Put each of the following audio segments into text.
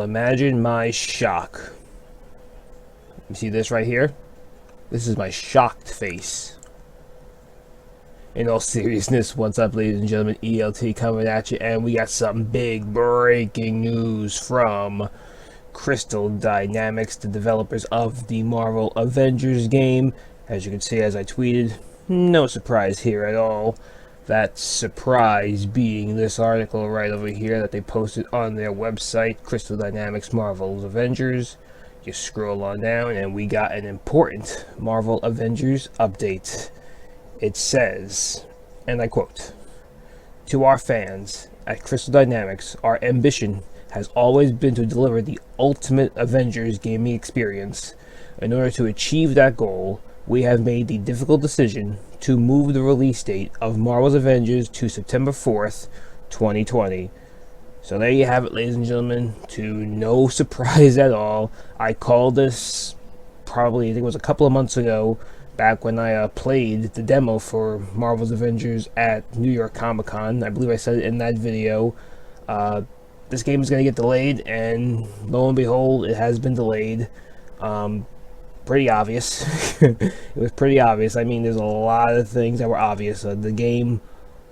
Well, imagine my shock. You see this right here? This is my shocked face. In all seriousness, what's up, ladies and gentlemen? ELT coming at you, and we got some big breaking news from Crystal Dynamics, the developers of the Marvel Avengers game. As you can see, as I tweeted, no surprise here at all. That surprise being this article right over here that they posted on their website, Crystal Dynamics Marvel's Avengers. You scroll on down and we got an important Marvel Avengers update. It says, and I quote, "To our fans at Crystal Dynamics, our ambition has always been to deliver the ultimate Avengers gaming experience. In order to achieve that goal, we have made the difficult decision to move the release date of Marvel's Avengers to September 4th, 2020. So there you have it, ladies and gentlemen. To no surprise at all, I called this probably, I think it was a couple of months ago, back when I played the demo for Marvel's Avengers at New York Comic Con. I believe I said it in that video. This game is going to get delayed, and lo and behold, it has been delayed. Pretty obvious. It was pretty obvious. I mean, there's a lot of things that were obvious. The game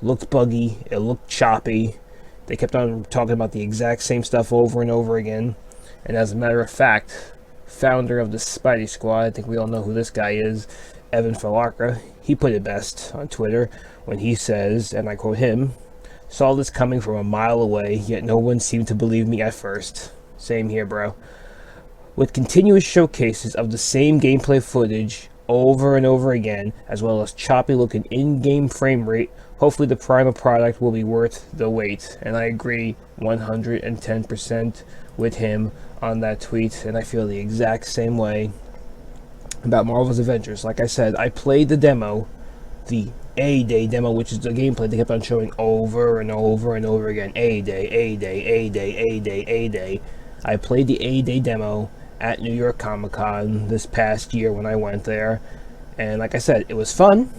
looked buggy. It looked choppy. They kept on talking about the exact same stuff over and over again. And as a matter of fact, founder of the Spidey Squad, I think we all know who this guy is, Evan Falarka, he put it best on Twitter when he says, and I quote him, "Saw this coming from a mile away, yet no one seemed to believe me at first." Same here, bro. With continuous showcases of the same gameplay footage over and over again, as well as choppy looking in-game frame rate, hopefully the final product will be worth the wait. And I agree 110% with him on that tweet, and I feel the exact same way about Marvel's Avengers. Like I said, I played the demo, the A-Day demo, which is the gameplay they kept on showing over and over and over again. A-Day, A-Day, A-Day, A-Day, A-Day. I played the A-Day demo at New York Comic Con this past year when I went there, and like I said, it was fun.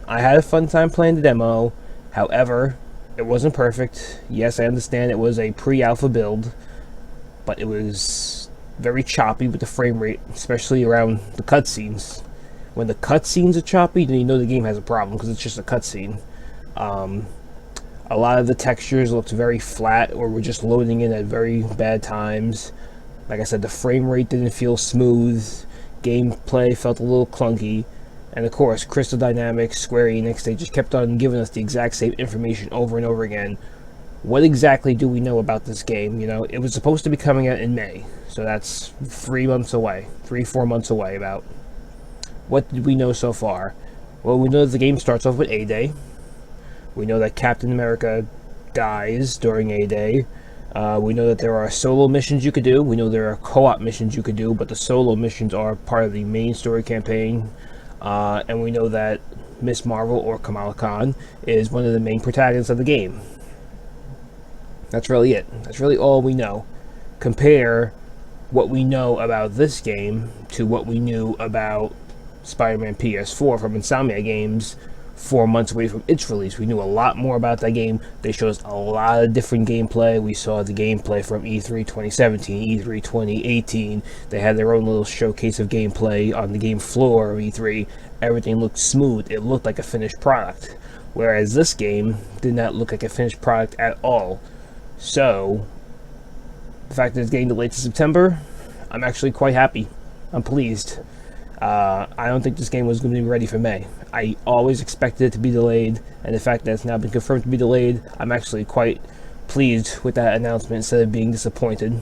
I had a fun time playing the demo. However, it wasn't perfect. Yes, I understand it was a pre-alpha build, but it was very choppy with the frame rate, especially around the cutscenes. When the cutscenes are choppy, then you know the game has a problem, because it's just a cutscene. A lot of the textures looked very flat, or were just loading in at very bad times. Like I said, the frame rate didn't feel smooth, gameplay felt a little clunky, and of course, Crystal Dynamics, Square Enix, they just kept on giving us the exact same information over and over again. What exactly do we know about this game? You know, it was supposed to be coming out in May, so that's 3 months away, 4 months away about. What did we know so far? Well, we know that the game starts off with A-Day. We know that Captain America dies during A-Day. We know that there are solo missions you could do. We know there are co-op missions you could do, but the solo missions are part of the main story campaign. And we know that Miss Marvel, or Kamala Khan, is one of the main protagonists of the game. That's really it. That's really all we know. Compare what we know about this game to what we knew about Spider-Man PS4 from Insomniac Games 4 months away from its release. We knew a lot more about that game. They showed us a lot of different gameplay. We saw the gameplay from E3 2017, E3 2018. They had their own little showcase of gameplay on the game floor of E3. Everything looked smooth. It looked like a finished product. Whereas this game did not look like a finished product at all. So, the fact that it's getting delayed to September, I'm actually quite happy. I'm pleased. I don't think this game was going to be ready for May. I always expected it to be delayed, and the fact that it's now been confirmed to be delayed, I'm actually quite pleased with that announcement instead of being disappointed.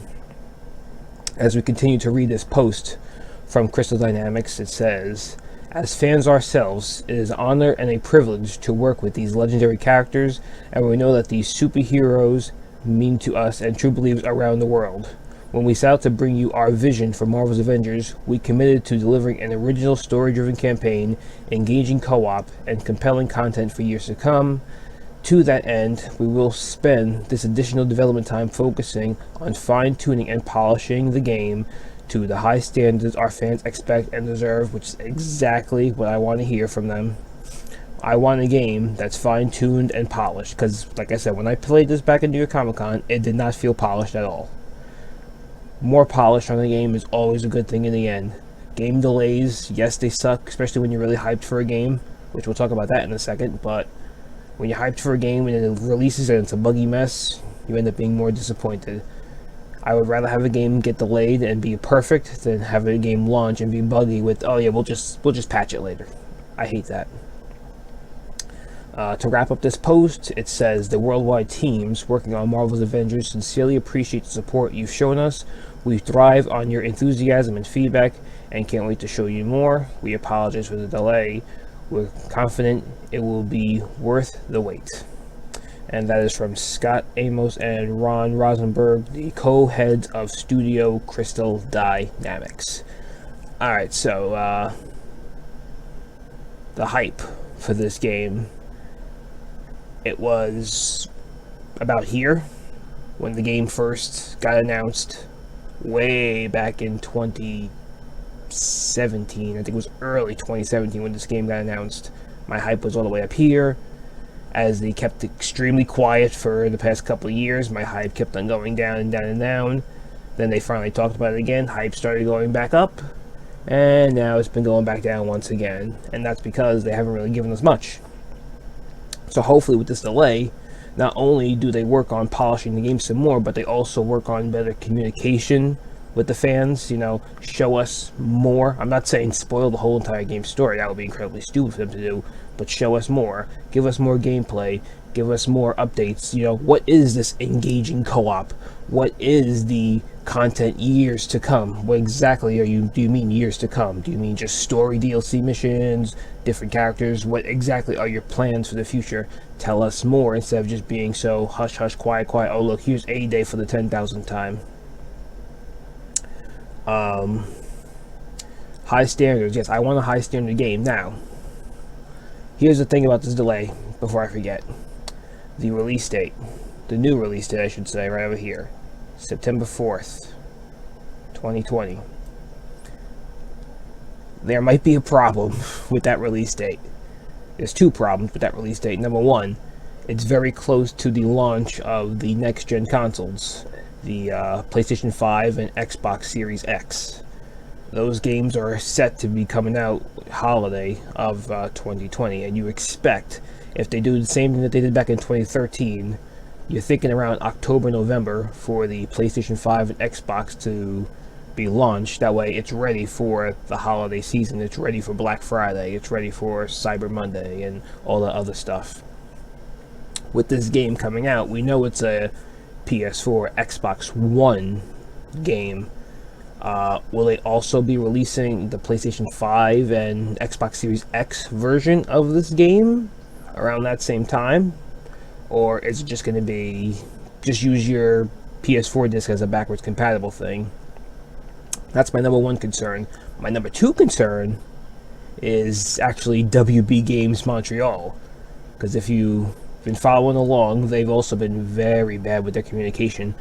As we continue to read this post from Crystal Dynamics, it says, "As fans ourselves, it is an honor and a privilege to work with these legendary characters, and we know that these superheroes mean to us and true believers around the world. When we set out to bring you our vision for Marvel's Avengers, we committed to delivering an original story-driven campaign, engaging co-op, and compelling content for years to come. To that end, we will spend this additional development time focusing on fine-tuning and polishing the game to the high standards our fans expect and deserve," which is exactly what I want to hear from them. I want a game that's fine-tuned and polished, because, like I said, when I played this back in New York Comic Con, it did not feel polished at all. More polish on the game is always a good thing in the end. Game delays, yes, they suck, especially when you're really hyped for a game, which we'll talk about that in a second, but when you're hyped for a game and it releases and it's a buggy mess, you end up being more disappointed. I would rather have a game get delayed and be perfect than have a game launch and be buggy with, oh yeah, we'll just patch it later. I hate that. To wrap up this post, it says, the worldwide teams working on Marvel's Avengers sincerely appreciate the support you've shown us. We thrive on your enthusiasm and feedback and can't wait to show you more. We apologize for the delay. We're confident it will be worth the wait. And that is from Scott Amos and Ron Rosenberg, the co-heads of Studio Crystal Dynamics. Alright, so the hype for this game, it was about here when the game first got announced way back in 2017. I think it was early 2017 when this game got announced. My hype was all the way up here. As they kept extremely quiet for the past couple of years, my hype kept on going down and down and down. Then they finally talked about it again. Hype started going back up, and now it's been going back down once again. And that's because they haven't really given us much. So hopefully with this delay, not only do they work on polishing the game some more, but they also work on better communication with the fans, you know, show us more. I'm not saying spoil the whole entire game story, that would be incredibly stupid for them to do, but show us more, give us more gameplay, give us more updates. You know, what is this engaging co-op? What is the content years to come? What exactly do you mean years to come? Do you mean just story DLC missions, different characters? What exactly are your plans for the future? Tell us more instead of just being so hush hush, quiet, quiet. Oh look, here's a day for the 10,000th time. High standards. Yes, I want a high standard game. Now, here's the thing about this delay, before I forget. The release date. The new release date, I should say, right over here. September 4th, 2020. There might be a problem with that release date. There's two problems with that release date. Number one, it's very close to the launch of the next-gen consoles. The PlayStation 5 and Xbox Series X. Those games are set to be coming out holiday of 2020, and you expect, if they do the same thing that they did back in 2013, you're thinking around October, November for the PlayStation 5 and Xbox to be launched. That way it's ready for the holiday season, it's ready for Black Friday, it's ready for Cyber Monday, and all the other stuff. With this game coming out, we know it's a PS4, Xbox One game. Will they also be releasing the PlayStation 5 and Xbox Series X version of this game around that same time? Or is it just going to be, just use your PS4 disc as a backwards compatible thing? That's my number one concern. My number two concern is actually WB Games Montreal. Because if you've been following along, they've also been very bad with their communication.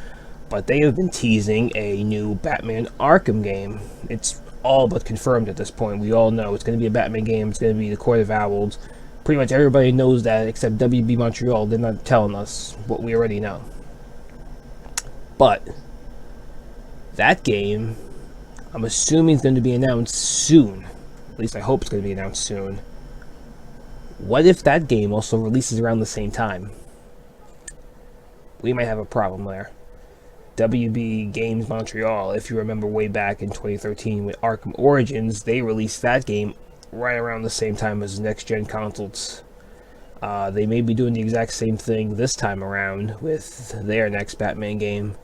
But they have been teasing a new Batman Arkham game. It's all but confirmed at this point. We all know it's going to be a Batman game. It's going to be the Court of Owls. Pretty much everybody knows that except WB Montreal. They're not telling us what we already know. But that game, I'm assuming, is going to be announced soon. At least I hope it's going to be announced soon. What if that game also releases around the same time? We might have a problem there. WB Games Montreal, if you remember way back in 2013 with Arkham Origins, they released that game right around the same time as next-gen consoles. They may be doing the exact same thing this time around with their next Batman game.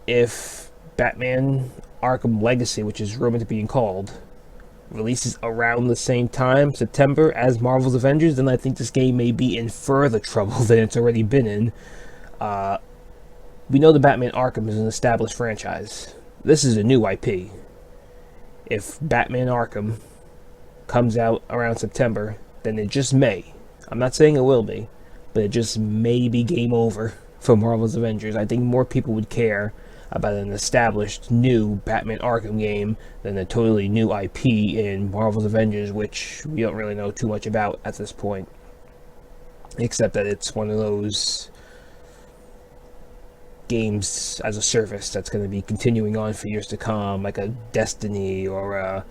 If Batman Arkham Legacy, which is rumored to be called, releases around the same time, September, as Marvel's Avengers, then I think this game may be in further trouble than it's already been in. We know the Batman Arkham is an established franchise. This is a new IP. If Batman Arkham comes out around September, then it just may, I'm not saying it will be, but it just may be game over for Marvel's Avengers. I think more people would care about an established new Batman Arkham game than a totally new IP in Marvel's Avengers, which we don't really know too much about at this point. Except that it's one of those games as a service that's going to be continuing on for years to come, like a Destiny or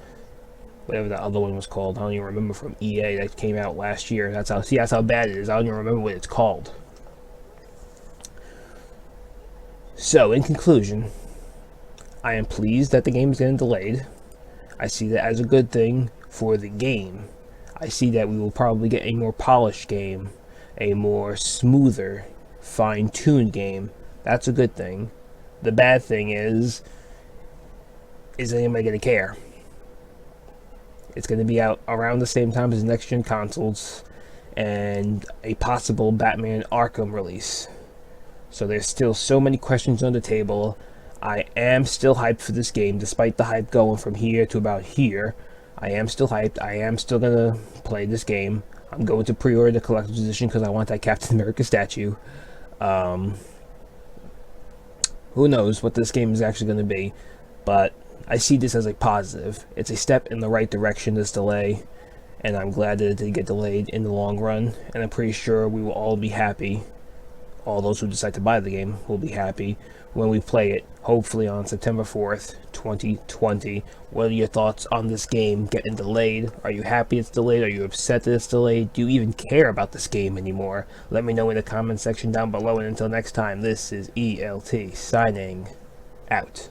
whatever the other one was called. I don't even remember, from EA, that came out last year. That's how bad it is. I don't even remember what it's called. So, in conclusion, I am pleased that the game is getting delayed. I see that as a good thing for the game. I see that we will probably get a more polished game, a more smoother, fine-tuned game. That's a good thing. The bad thing is anybody going to care? It's going to be out around the same time as next-gen consoles and a possible Batman Arkham release. So there's still so many questions on the table. I am still hyped for this game, despite the hype going from here to about here. I am still hyped. I am still going to play this game. I'm going to pre-order the collector's edition because I want that Captain America statue. Who knows what this game is actually going to be, but I see this as a positive. It's a step in the right direction, this delay, and I'm glad that it did get delayed in the long run, and I'm pretty sure we will all be happy. All those who decide to buy the game will be happy when we play it, hopefully on September 4th, 2020. What are your thoughts on this game getting delayed? Are you happy it's delayed? Are you upset that it's delayed? Do you even care about this game anymore? Let me know in the comment section down below, and until next time, this is ELT signing out.